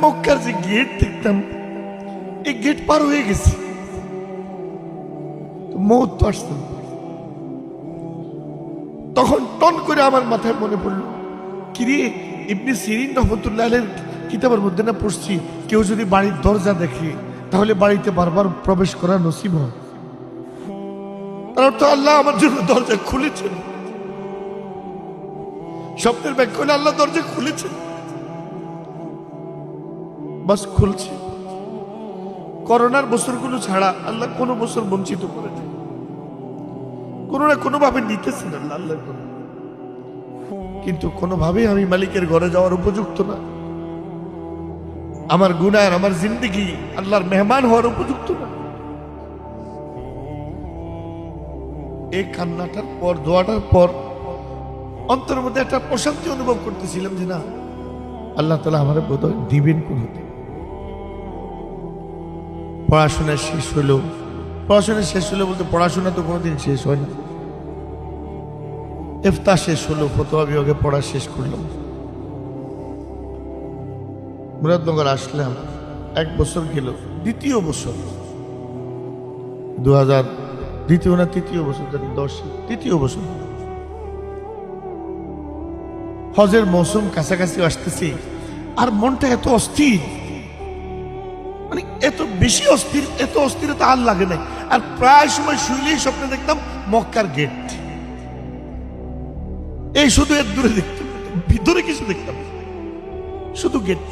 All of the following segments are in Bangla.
মক্কার যে গেট দেখতাম, এই গেট পার হয়ে গেছি, মৌত তো আসতাম। তখন টন করে আমার মাথায় মনে পড়লো, কিরে ইবনে সিরিন রহমতুল্লাহ আলাইহির কিতাবের মধ্যে না পড়ছি, কেউ যদি বাড়ির দরজা দেখে তাহলে বাড়িতে বারবার প্রবেশ করা নসিব হয়। তার অর্থ আল্লাহ আমার জন্য দরজা খুলেছেন। স্বপ্নের ব্যাখ্যা হলে আল্লাহ দরজা খুলেছেন, বাস খুলছে। করোনার বছরগুলো ছাড়া আল্লাহ কোনো বছর বঞ্চিত করে না, কোনো না কোনো ভাবে নিতেছেন আল্লাহ আল্লাহ করে। কিন্তু কোনোভাবেই আমি মালিকের ঘরে যাওয়ার উপযুক্ত না। আমার গুনাহ, আমার জিন্দেগি আল্লাহর মেহমান হওয়ার উপযুক্ত না। এই কান্নাটার পর, দোয়াটার পর অন্তরের মধ্যে একটা প্রশান্তি অনুভব করতেছিলাম যে না, আল্লাহ তাআলা আমার বোধহয় দিবেন কোনোদিন। পড়াশোনা শেষ হলো, পড়াশোনা শেষ হলো বলতে পড়াশোনা তো কোনোদিন শেষ হয় না। ইফতা শেষ হলো, ফতোয়া বিভাগে পড়া শেষ করলাম, মুরাদনগর আসলাম, 1 বছর গেল, দ্বিতীয় বছর 2000 দ্বিতীয় না তৃতীয় বছর জানি 10 তৃতীয় বছর, হজের মৌসুম কাছাকাছি আসতেছি, আর মনটা এত অস্থির, মানে এত বেশি অস্থির, এত অস্থিরতা আর লাগে নাই। আর প্রায় সময় শুইলেই স্বপ্নে দেখতাম মক্কার গেট, এই শুধু এর দূরে দেখতাম, ভিতরে কিছু দেখতাম, শুধু গেট।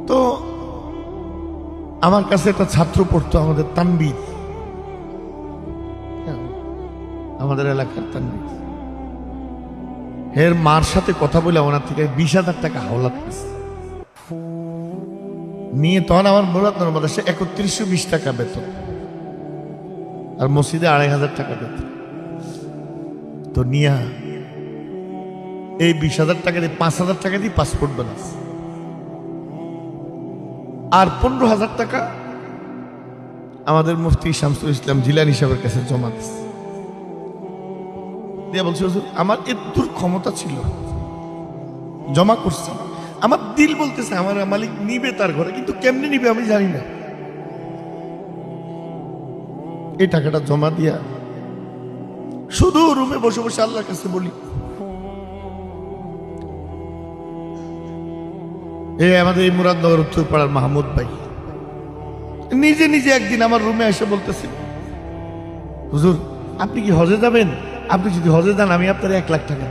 তো আমার কাছে একটা ছাত্র পড়তো, আমাদের তানবীর, আমাদের এলাকার তানবীর, এর মার সাথে কথা বলে ওনার থেকে 20,000 টাকা হাওলাত নিয়ে, তখন আমার মুরাদনগর মাদ্রাসায় 3120 টাকা বেতন, আর মসজিদে 2500 টাকা বেতন। তো নিয়া এই 20,000 টাকা দিয়ে 5,000 টাকা দিয়ে পাসপোর্ট বানাচ্ছে, আর 15,000 টাকা আমাদের মুফতি শামসুল ইসলাম জিলানী সাহেবের কাছে জমা দিচ্ছে। দিয়ে বলছে হুজুর আমার এতদূর ক্ষমতা ছিল, জমা করছি, আমার দিল বলতেছে আমার মালিক নিবে তার ঘরে, কিন্তু কেমনে নিবে আমি জানি না। এই টাকাটা জমা দিয়া শুধু রুমে বসে বসে আল্লাহর কাছে বলি, আমাদের এই মুরাদনগর উত্তরপাড়ার মাহমুদ ভাই নিজে নিজে একদিন আমার রুমে এসে বলতেছে, হুজুর আপনি কি হজে যাবেন? আপনি যদি হজে যান আমি আপনার 1 লাখ টাকা